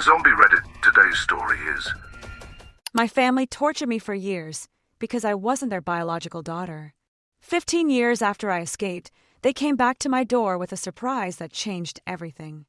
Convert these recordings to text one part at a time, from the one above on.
And Zombie Reddit, today's story is... My family tortured me for years because I wasn't their biological daughter. 15 years after I escaped, they came back to my door with a surprise that changed everything.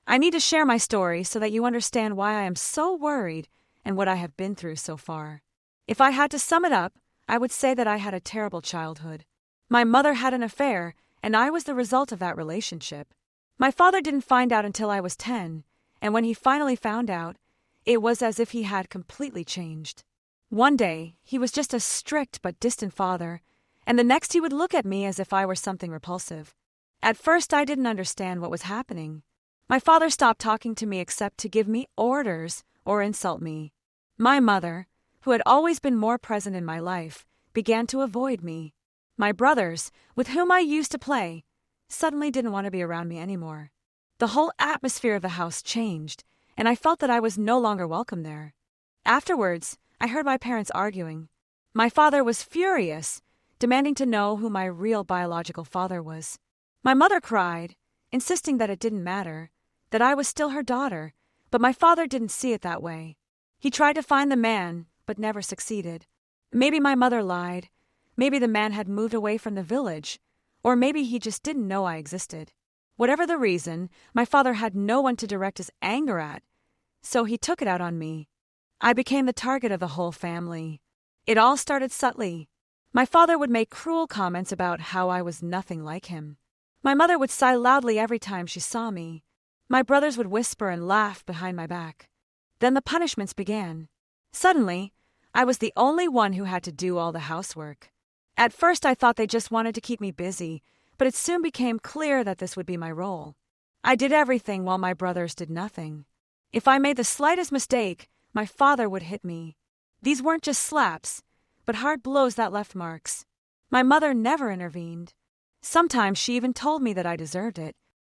I need to share my story so that you understand why I am so worried and what I have been through so far. If I had to sum it up, I would say that I had a terrible childhood. My mother had an affair, and I was the result of that relationship. My father didn't find out until I was 10, and when he finally found out, it was as if he had completely changed. One day, he was just a strict but distant father, and the next he would look at me as if I were something repulsive. At first, I didn't understand what was happening. My father stopped talking to me except to give me orders or insult me. My mother, who had always been more present in my life, began to avoid me. My brothers, with whom I used to play, suddenly didn't want to be around me anymore. The whole atmosphere of the house changed, and I felt that I was no longer welcome there. Afterwards, I heard my parents arguing. My father was furious, demanding to know who my real biological father was. My mother cried, insisting that it didn't matter, that I was still her daughter, but my father didn't see it that way. He tried to find the man, but never succeeded. Maybe my mother lied. Maybe the man had moved away from the village, or maybe he just didn't know I existed. Whatever the reason, my father had no one to direct his anger at, so he took it out on me. I became the target of the whole family. It all started subtly. My father would make cruel comments about how I was nothing like him. My mother would sigh loudly every time she saw me. My brothers would whisper and laugh behind my back. Then the punishments began. Suddenly, I was the only one who had to do all the housework. At first, I thought they just wanted to keep me busy, but it soon became clear that this would be my role. I did everything while my brothers did nothing. If I made the slightest mistake, my father would hit me. These weren't just slaps, but hard blows that left marks. My mother never intervened. Sometimes she even told me that I deserved it.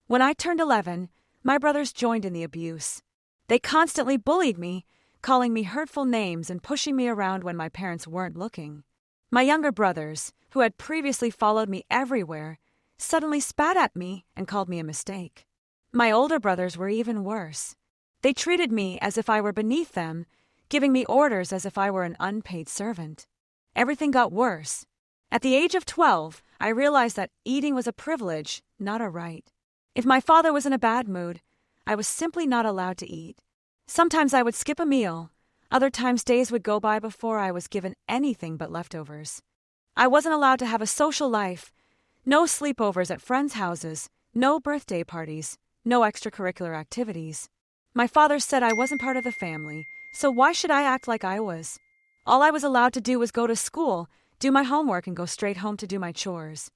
When I turned 11, my brothers joined in the abuse. They constantly bullied me, calling me hurtful names and pushing me around when my parents weren't looking. My younger brothers, who had previously followed me everywhere, suddenly spat at me and called me a mistake. My older brothers were even worse. They treated me as if I were beneath them, giving me orders as if I were an unpaid servant. Everything got worse. At the age of 12, I realized that eating was a privilege, not a right. If my father was in a bad mood, I was simply not allowed to eat. Sometimes I would skip a meal. Other times days would go by before I was given anything but leftovers. I wasn't allowed to have a social life. No sleepovers at friends' houses, no birthday parties, no extracurricular activities. My father said I wasn't part of the family, so why should I act like I was? All I was allowed to do was go to school, do my homework, and go straight home to do my chores.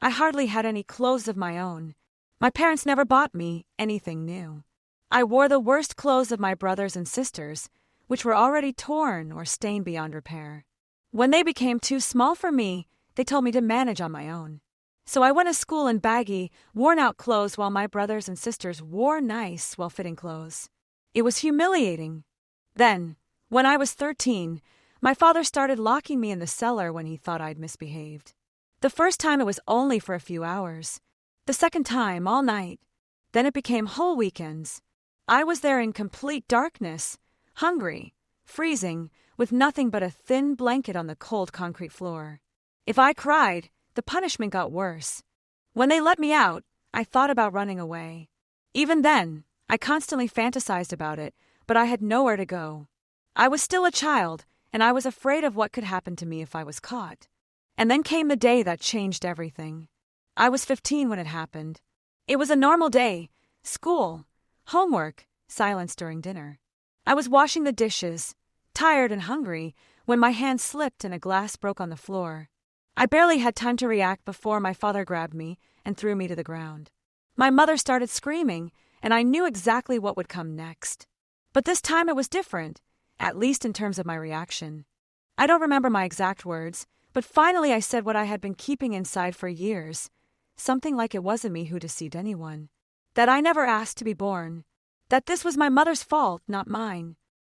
I hardly had any clothes of my own. My parents never bought me anything new. I wore the worst clothes of my brothers and sisters, which were already torn or stained beyond repair. When they became too small for me, they told me to manage on my own. So I went to school in baggy, worn-out clothes while my brothers and sisters wore nice, well-fitting clothes. It was humiliating. Then, when I was 13, my father started locking me in the cellar when he thought I'd misbehaved. The first time it was only for a few hours. The second time, all night. Then it became whole weekends. I was there in complete darkness, hungry, freezing, with nothing but a thin blanket on the cold concrete floor. If I cried, the punishment got worse. When they let me out, I thought about running away. Even then, I constantly fantasized about it, but I had nowhere to go. I was still a child, and I was afraid of what could happen to me if I was caught. And then came the day that changed everything. I was 15 when it happened. It was a normal day. School, homework, silence during dinner. I was washing the dishes, tired and hungry, when my hand slipped and a glass broke on the floor. I barely had time to react before my father grabbed me and threw me to the ground. My mother started screaming, and I knew exactly what would come next. But this time it was different, at least in terms of my reaction. I don't remember my exact words, but finally I said what I had been keeping inside for years, something like it wasn't me who deceived anyone, that I never asked to be born, that this was my mother's fault, not mine.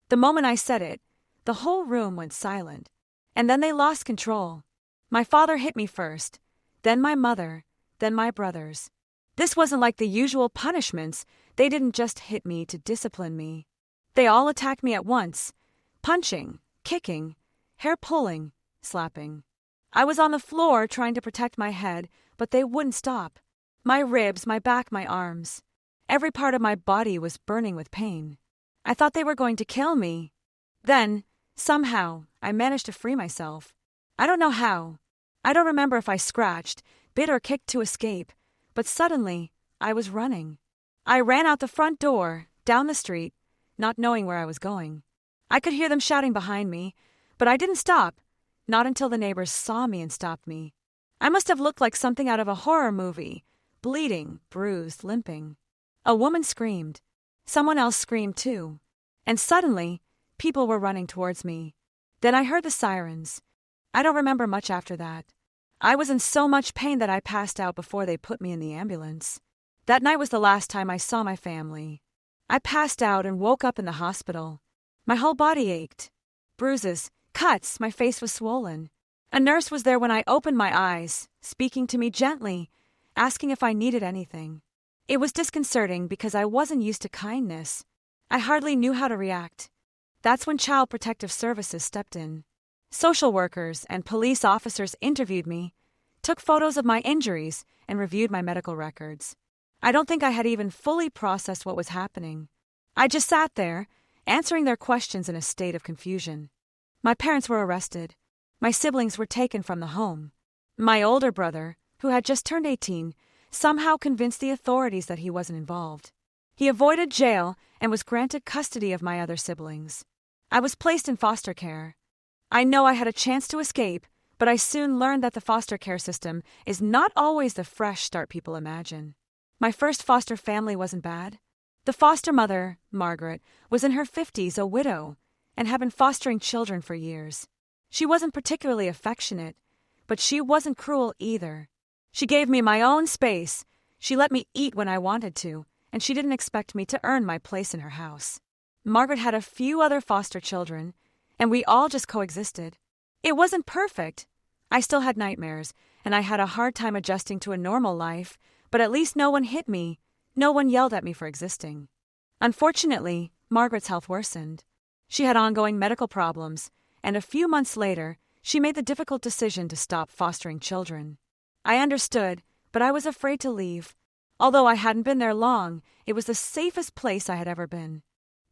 The moment I said it, the whole room went silent, and then they lost control. My father hit me first, then my mother, then my brothers. This wasn't like the usual punishments. They didn't just hit me to discipline me. They all attacked me at once, punching, kicking, hair pulling, slapping. I was on the floor trying to protect my head, but they wouldn't stop. My ribs, my back, my arms. Every part of my body was burning with pain. I thought they were going to kill me. Then, somehow, I managed to free myself. I don't know how. I don't remember if I scratched, bit or kicked to escape, but suddenly, I was running. I ran out the front door, down the street, not knowing where I was going. I could hear them shouting behind me, but I didn't stop, not until the neighbors saw me and stopped me. I must have looked like something out of a horror movie, bleeding, bruised, limping. A woman screamed. Someone else screamed too. And suddenly, people were running towards me. Then I heard the sirens. I don't remember much after that. I was in so much pain that I passed out before they put me in the ambulance. That night was the last time I saw my family. I passed out and woke up in the hospital. My whole body ached. Bruises, cuts, my face was swollen. A nurse was there when I opened my eyes, speaking to me gently, asking if I needed anything. It was disconcerting because I wasn't used to kindness. I hardly knew how to react. That's when Child Protective Services stepped in. Social workers and police officers interviewed me, took photos of my injuries, and reviewed my medical records. I don't think I had even fully processed what was happening. I just sat there, answering their questions in a state of confusion. My parents were arrested. My siblings were taken from the home. My older brother, who had just turned 18, somehow convinced the authorities that he wasn't involved. He avoided jail and was granted custody of my other siblings. I was placed in foster care. I know I had a chance to escape, but I soon learned that the foster care system is not always the fresh start people imagine. My first foster family wasn't bad. The foster mother, Margaret, was in her 50s, a widow, and had been fostering children for years. She wasn't particularly affectionate, but she wasn't cruel either. She gave me my own space, she let me eat when I wanted to, and she didn't expect me to earn my place in her house. Margaret had a few other foster children, and we all just coexisted. It wasn't perfect. I still had nightmares, and I had a hard time adjusting to a normal life, but at least no one hit me, no one yelled at me for existing. Unfortunately, Margaret's health worsened. She had ongoing medical problems, and a few months later, she made the difficult decision to stop fostering children. I understood, but I was afraid to leave. Although I hadn't been there long, it was the safest place I had ever been.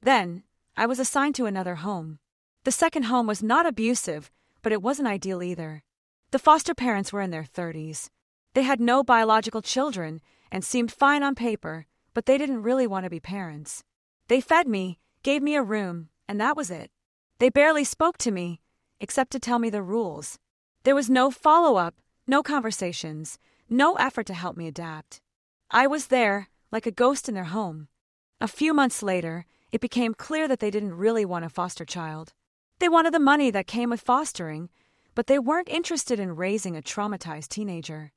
Then, I was assigned to another home. The second home was not abusive, but it wasn't ideal either. The foster parents were in their 30s. They had no biological children and seemed fine on paper, but they didn't really want to be parents. They fed me, gave me a room, and that was it. They barely spoke to me, except to tell me the rules. There was no follow-up, no conversations, no effort to help me adapt. I was there, like a ghost in their home. A few months later, it became clear that they didn't really want a foster child. They wanted the money that came with fostering, but they weren't interested in raising a traumatized teenager.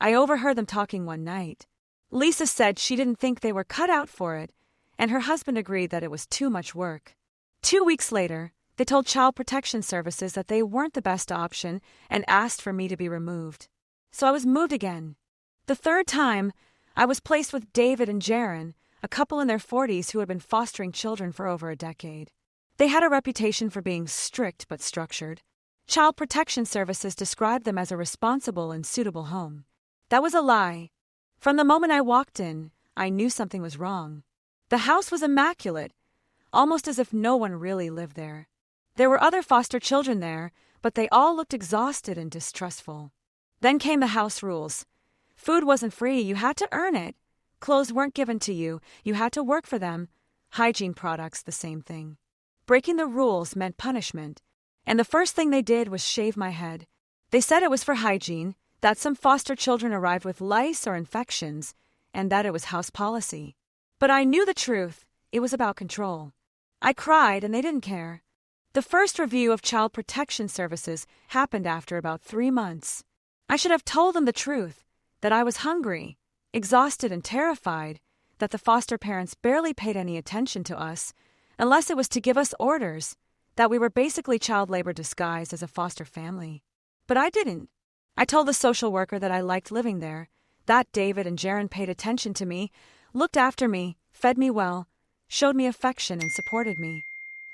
I overheard them talking one night. Lisa said she didn't think they were cut out for it, and her husband agreed that it was too much work. 2 weeks later, they told Child Protection Services that they weren't the best option and asked for me to be removed. So I was moved again. The third time, I was placed with David and Jaren, a couple in their 40s who had been fostering children for over a decade. They had a reputation for being strict but structured. Child Protection Services described them as a responsible and suitable home. That was a lie. From the moment I walked in, I knew something was wrong. The house was immaculate, almost as if no one really lived there. There were other foster children there, but they all looked exhausted and distrustful. Then came the house rules. Food wasn't free, you had to earn it. Clothes weren't given to you, you had to work for them. Hygiene products, the same thing. Breaking the rules meant punishment, and the first thing they did was shave my head. They said it was for hygiene, that some foster children arrived with lice or infections, and that it was house policy. But I knew the truth. It was about control. I cried, and they didn't care. The first review of Child Protection Services happened after about 3 months. I should have told them the truth, that I was hungry, exhausted and terrified, that the foster parents barely paid any attention to us, unless it was to give us orders, that we were basically child labor disguised as a foster family. But I didn't. I told the social worker that I liked living there, that David and Jaren paid attention to me, looked after me, fed me well, showed me affection and supported me.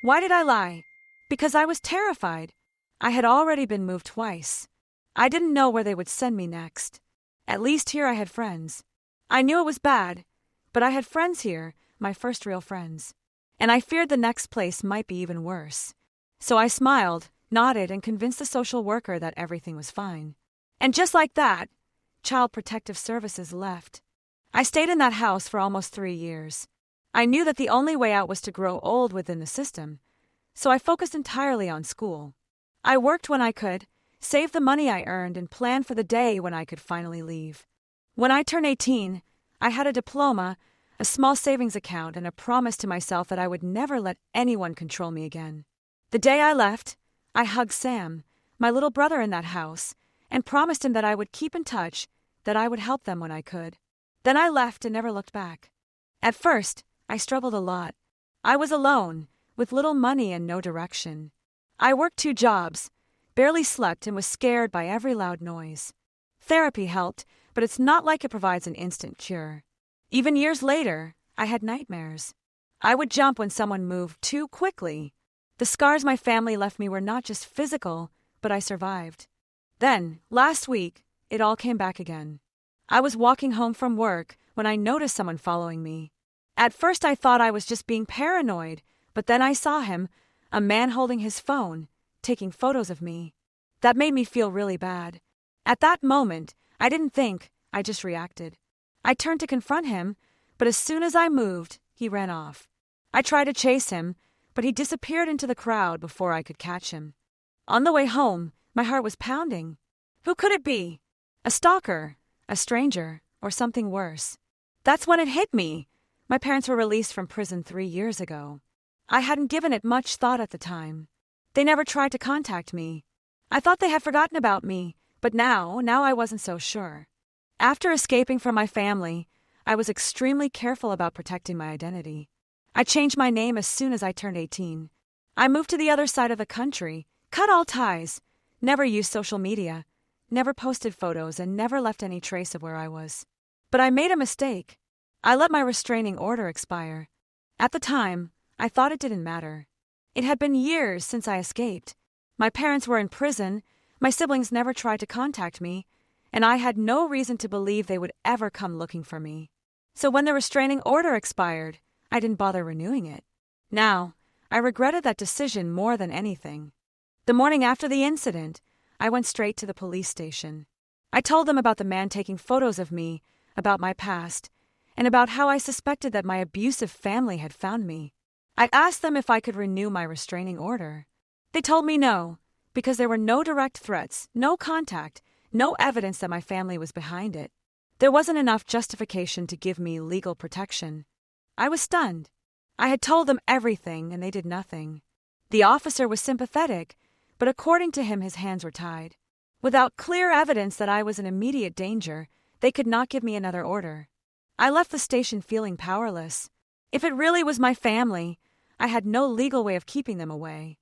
Why did I lie? Because I was terrified. I had already been moved twice. I didn't know where they would send me next. At least here I had friends. I knew it was bad, but I had friends here, my first real friends. And I feared the next place might be even worse. So I smiled, nodded, and convinced the social worker that everything was fine. And just like that, Child Protective Services left. I stayed in that house for almost 3 years. I knew that the only way out was to grow old within the system, so I focused entirely on school. I worked when I could, saved the money I earned, and planned for the day when I could finally leave. When I turned 18, I had a diploma, a small savings account, and a promise to myself that I would never let anyone control me again. The day I left, I hugged Sam, my little brother in that house, and promised him that I would keep in touch, that I would help them when I could. Then I left and never looked back. At first, I struggled a lot. I was alone, with little money and no direction. I worked 2 jobs, barely slept, and was scared by every loud noise. Therapy helped, but it's not like it provides an instant cure. Even years later, I had nightmares. I would jump when someone moved too quickly. The scars my family left me were not just physical, but I survived. Then, last week, it all came back again. I was walking home from work when I noticed someone following me. At first I thought I was just being paranoid, but then I saw him, a man holding his phone, taking photos of me. That made me feel really bad. At that moment, I didn't think, I just reacted. I turned to confront him, but as soon as I moved, he ran off. I tried to chase him, but he disappeared into the crowd before I could catch him. On the way home, my heart was pounding. Who could it be? A stalker, a stranger, or something worse? That's when it hit me. My parents were released from prison 3 years ago. I hadn't given it much thought at the time. They never tried to contact me. I thought they had forgotten about me, but now I wasn't so sure. After escaping from my family, I was extremely careful about protecting my identity. I changed my name as soon as I turned 18. I moved to the other side of the country, cut all ties, never used social media, never posted photos, and never left any trace of where I was. But I made a mistake. I let my restraining order expire. At the time, I thought it didn't matter. It had been years since I escaped. My parents were in prison, my siblings never tried to contact me, and I had no reason to believe they would ever come looking for me. So when the restraining order expired, I didn't bother renewing it. Now, I regretted that decision more than anything. The morning after the incident, I went straight to the police station. I told them about the man taking photos of me, about my past, and about how I suspected that my abusive family had found me. I asked them if I could renew my restraining order. They told me no, because there were no direct threats, no contact, no evidence that my family was behind it. There wasn't enough justification to give me legal protection. I was stunned. I had told them everything, and they did nothing. The officer was sympathetic, but according to him, his hands were tied. Without clear evidence that I was in immediate danger, they could not give me another order. I left the station feeling powerless. If it really was my family, I had no legal way of keeping them away.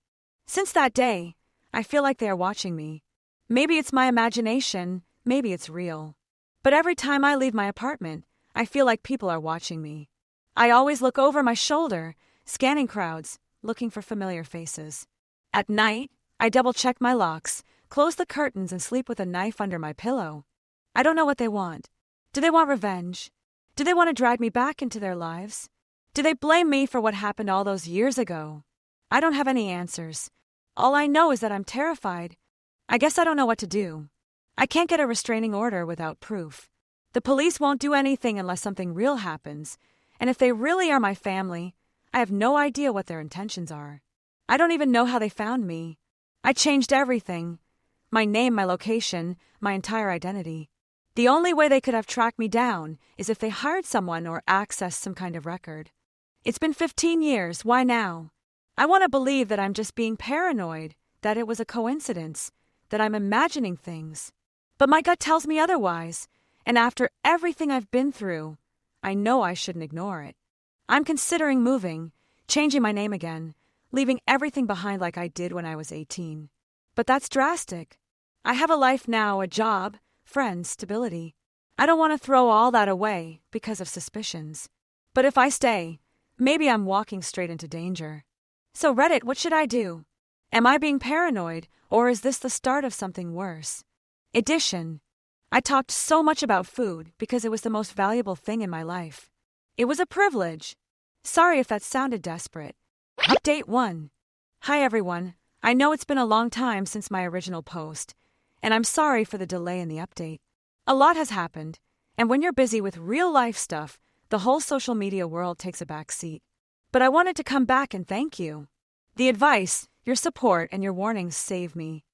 Since that day, I feel like they are watching me. Maybe it's my imagination, maybe it's real. But every time I leave my apartment, I feel like people are watching me. I always look over my shoulder, scanning crowds, looking for familiar faces. At night, I double-check my locks, close the curtains, and sleep with a knife under my pillow. I don't know what they want. Do they want revenge? Do they want to drag me back into their lives? Do they blame me for what happened all those years ago? I don't have any answers. All I know is that I'm terrified. I guess I don't know what to do. I can't get a restraining order without proof. The police won't do anything unless something real happens, and if they really are my family, I have no idea what their intentions are. I don't even know how they found me. I changed everything. My name, my location, my entire identity. The only way they could have tracked me down is if they hired someone or accessed some kind of record. It's been 15 years, why now? I want to believe that I'm just being paranoid, that it was a coincidence, that I'm imagining things. But my gut tells me otherwise, and after everything I've been through, I know I shouldn't ignore it. I'm considering moving, changing my name again, leaving everything behind like I did when I was 18. But that's drastic. I have a life now, a job, friends, stability. I don't want to throw all that away because of suspicions. But if I stay, Maybe I'm walking straight into danger. So Reddit, what should I do? Am I being paranoid, or is this the start of something worse? Edition. I talked so much about food because it was the most valuable thing in my life. It was a privilege. Sorry if that sounded desperate. Update 1. Hi everyone. I know it's been a long time since my original post, and I'm sorry for the delay in the update. A lot has happened, and when you're busy with real-life stuff, the whole social media world takes a back seat. But I wanted to come back and thank you. The advice, your support, and your warnings saved me.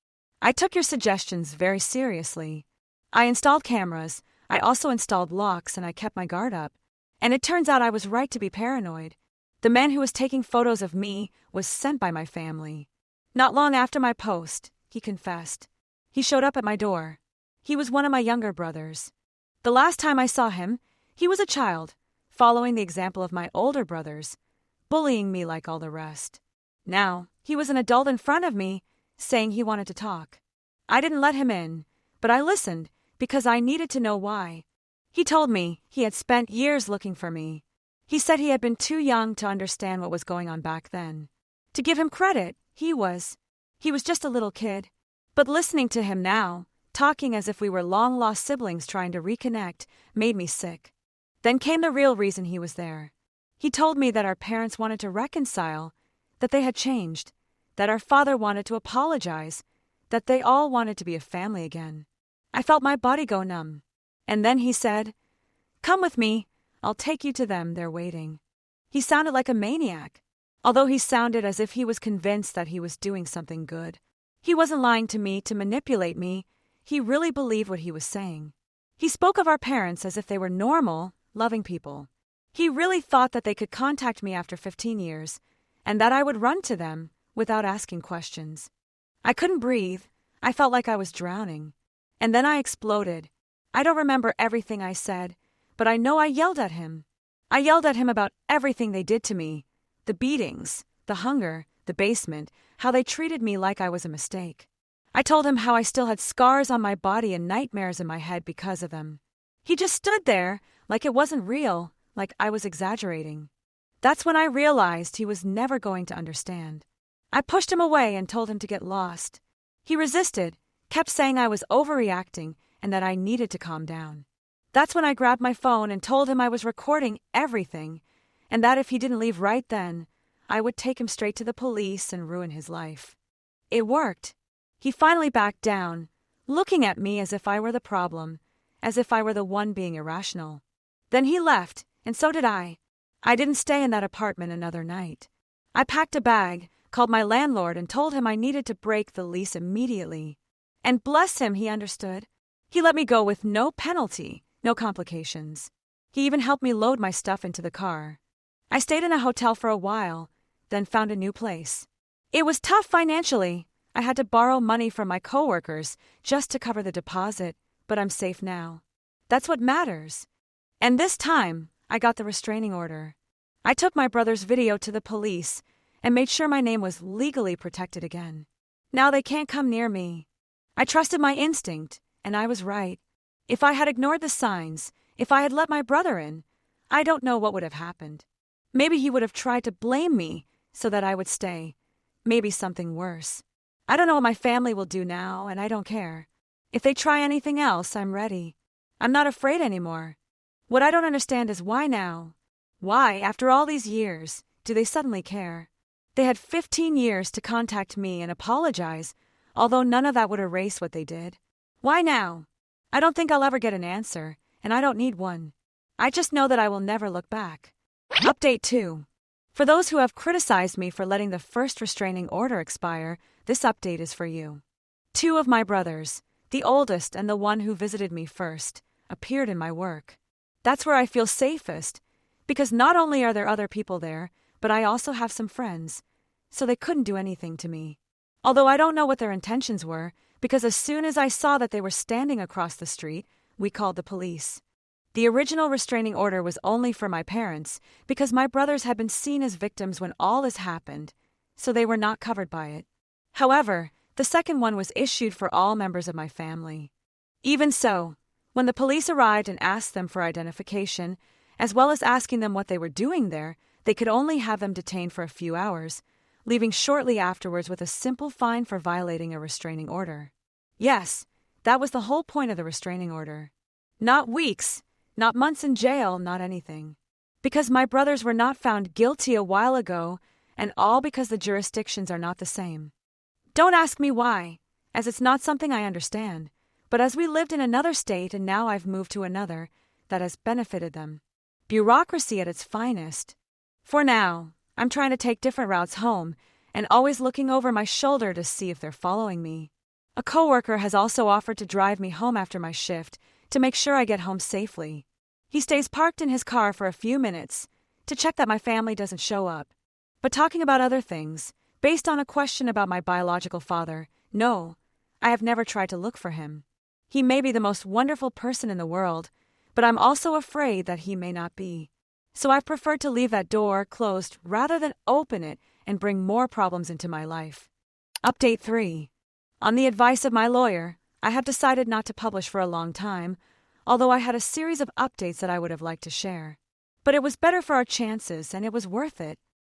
I took your suggestions very seriously. I installed cameras, I also installed locks, and I kept my guard up. And it turns out I was right to be paranoid. The man who was taking photos of me was sent by my family. Not long after my post, he confessed. He showed up at my door. He was one of my younger brothers. The last time I saw him, he was a child, following the example of my older brothers, bullying me like all the rest. Now, he was an adult in front of me, saying he wanted to talk. I didn't let him in, but I listened because I needed to know why. He told me he had spent years looking for me. He said he had been too young to understand what was going on back then. To give him credit, he was just a little kid. But listening to him now, talking as if we were long-lost siblings trying to reconnect, made me sick. Then came the real reason he was there. He told me that our parents wanted to reconcile, that they had changed, that our father wanted to apologize, that they all wanted to be a family again. I felt my body go numb. And then he said, "Come with me, I'll take you to them, they're waiting." He sounded like a maniac, although he sounded as if he was convinced that he was doing something good. He wasn't lying to me to manipulate me, he really believed what he was saying. He spoke of our parents as if they were normal, loving people. He really thought that they could contact me after 15 years, and that I would run to them without asking questions. I couldn't breathe, I felt like I was drowning. And then I exploded. I don't remember everything I said, but I know I yelled at him. I yelled at him about everything they did to me. The beatings, the hunger, the basement, how they treated me like I was a mistake. I told him how I still had scars on my body and nightmares in my head because of them. He just stood there, like it wasn't real, like I was exaggerating. That's when I realized he was never going to understand. I pushed him away and told him to get lost. He resisted, kept saying I was overreacting and that I needed to calm down. That's when I grabbed my phone and told him I was recording everything, and that if he didn't leave right then, I would take him straight to the police and ruin his life. It worked. He finally backed down, looking at me as if I were the problem, as if I were the one being irrational. Then he left, and so did I. I didn't stay in that apartment another night. I packed a bag, called my landlord, and told him I needed to break the lease immediately. And bless him, he understood. He let me go with no penalty, no complications. He even helped me load my stuff into the car. I stayed in a hotel for a while, then found a new place. It was tough financially. I had to borrow money from my coworkers just to cover the deposit, but I'm safe now. That's what matters. And this time, I got the restraining order. I took my brother's video to the police and made sure my name was legally protected again. Now they can't come near me. I trusted my instinct, and I was right. If I had ignored the signs, if I had let my brother in, I don't know what would have happened. Maybe he would have tried to blame me so that I would stay. Maybe something worse. I don't know what my family will do now, and I don't care. If they try anything else, I'm ready. I'm not afraid anymore. What I don't understand is why now? Why, after all these years, do they suddenly care? They had 15 years to contact me and apologize, although none of that would erase what they did. Why now? I don't think I'll ever get an answer, and I don't need one. I just know that I will never look back. Update 2. For those who have criticized me for letting the first restraining order expire, this update is for you. 2 of my brothers, the oldest and the one who visited me first, appeared in my work. That's where I feel safest, because not only are there other people there, but I also have some friends, so they couldn't do anything to me. Although I don't know what their intentions were, because as soon as I saw that they were standing across the street, we called the police. The original restraining order was only for my parents, because my brothers had been seen as victims when all this happened, so they were not covered by it. However, the second one was issued for all members of my family. Even so, when the police arrived and asked them for identification, as well as asking them what they were doing there, they could only have them detained for a few hours, leaving shortly afterwards with a simple fine for violating a restraining order. Yes, that was the whole point of the restraining order. Not weeks, not months in jail, not anything. Because my brothers were not found guilty a while ago, and all because the jurisdictions are not the same. Don't ask me why, as it's not something I understand, but as we lived in another state and now I've moved to another, that has benefited them. Bureaucracy at its finest. For now, I'm trying to take different routes home, and always looking over my shoulder to see if they're following me. A coworker has also offered to drive me home after my shift to make sure I get home safely. He stays parked in his car for a few minutes to check that my family doesn't show up. But talking about other things, based on a question about my biological father, no, I have never tried to look for him. He may be the most wonderful person in the world, but I'm also afraid that he may not be. So I've preferred to leave that door closed rather than open it and bring more problems into my life. Update 3. On the advice of my lawyer, I have decided not to publish for a long time, although I had a series of updates that I would have liked to share. But it was better for our chances, and it was worth it.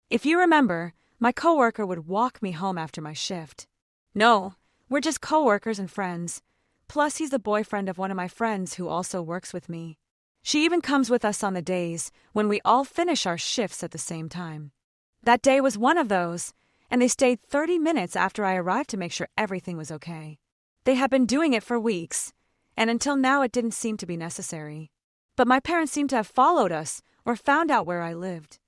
If you remember, my coworker would walk me home after my shift. No, we're just coworkers and friends. Plus, he's the boyfriend of one of my friends who also works with me. She even comes with us on the days when we all finish our shifts at the same time. That day was one of those, and they stayed 30 minutes after I arrived to make sure everything was okay. They had been doing it for weeks, and until now it didn't seem to be necessary. But my parents seemed to have followed us or found out where I lived.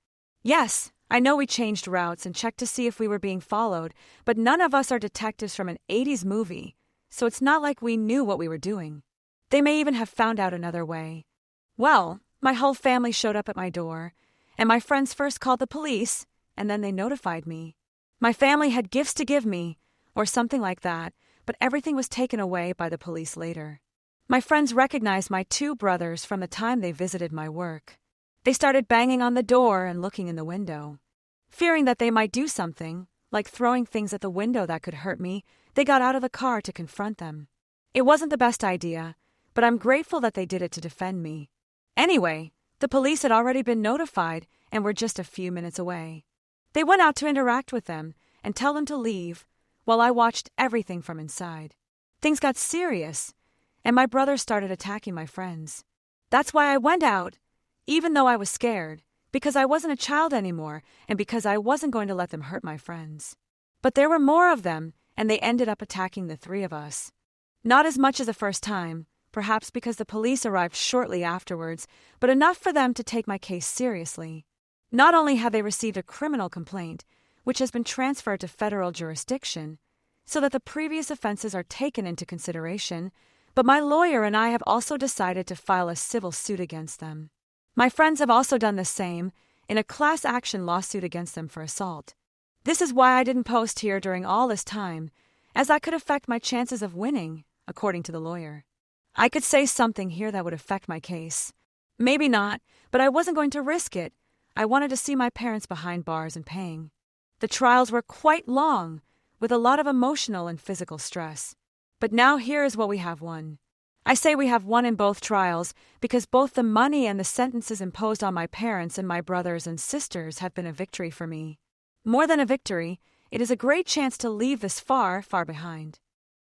Yes, I know we changed routes and checked to see if we were being followed, but none of us are detectives from an 80s movie, so it's not like we knew what we were doing. They may even have found out another way. Well, my whole family showed up at my door, and my friends first called the police, and then they notified me. My family had gifts to give me, or something like that, but everything was taken away by the police later. My friends recognized my 2 brothers from the time they visited my work. They started banging on the door and looking in the window. Fearing that they might do something, like throwing things at the window that could hurt me, they got out of the car to confront them. It wasn't the best idea, but I'm grateful that they did it to defend me. Anyway, the police had already been notified and were just a few minutes away. They went out to interact with them and tell them to leave, while I watched everything from inside. Things got serious, and my brother started attacking my friends. That's why I went out, even though I was scared, because I wasn't a child anymore and because I wasn't going to let them hurt my friends. But there were more of them, and they ended up attacking the 3 of us. Not as much as the first time, perhaps because the police arrived shortly afterwards, but enough for them to take my case seriously. Not only have they received a criminal complaint, which has been transferred to federal jurisdiction, so that the previous offenses are taken into consideration, but my lawyer and I have also decided to file a civil suit against them. My friends have also done the same in a class action lawsuit against them for assault. This is why I didn't post here during all this time, as that could affect my chances of winning, according to the lawyer. I could say something here that would affect my case. Maybe not, but I wasn't going to risk it. I wanted to see my parents behind bars and paying. The trials were quite long, with a lot of emotional and physical stress. But now here is what we have won. I say we have won in both trials because both the money and the sentences imposed on my parents and my brothers and sisters have been a victory for me. More than a victory, it is a great chance to leave this far, far behind.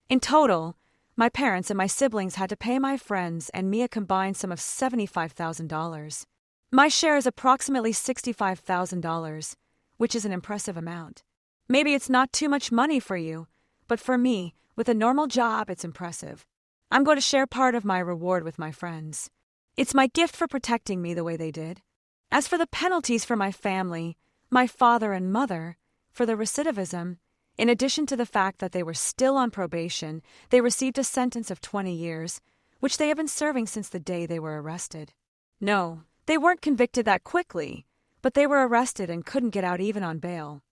In total, my parents and my siblings had to pay my friends and me a combined sum of $75,000. My share is approximately $65,000, which is an impressive amount. Maybe it's not too much money for you, but for me, with a normal job, it's impressive. I'm going to share part of my reward with my friends. It's my gift for protecting me the way they did. As for the penalties for my family, my father and mother, for the recidivism, in addition to the fact that they were still on probation, they received a sentence of 20 years, which they have been serving since the day they were arrested. No, they weren't convicted that quickly, but they were arrested and couldn't get out even on bail.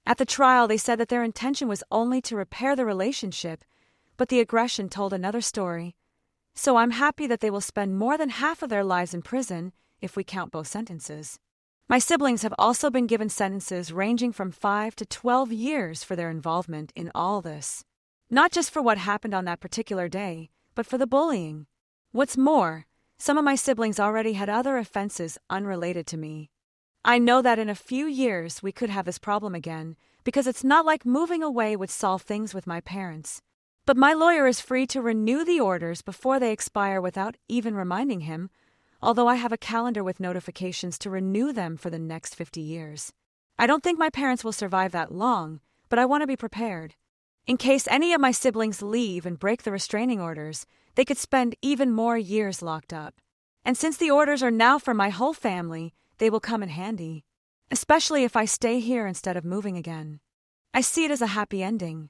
At the trial, they said that their intention was only to repair the relationship, but the aggression told another story. So I'm happy that they will spend more than half of their lives in prison if we count both sentences. My siblings have also been given sentences ranging from 5 to 12 years for their involvement in all this. Not just for what happened on that particular day, but for the bullying. What's more, some of my siblings already had other offenses unrelated to me. I know that in a few years we could have this problem again, because it's not like moving away would solve things with my parents. But my lawyer is free to renew the orders before they expire without even reminding him, although I have a calendar with notifications to renew them for the next 50 years. I don't think my parents will survive that long, but I want to be prepared. In case any of my siblings leave and break the restraining orders, they could spend even more years locked up. And since the orders are now for my whole family, they will come in handy, especially if I stay here instead of moving again. I see it as a happy ending.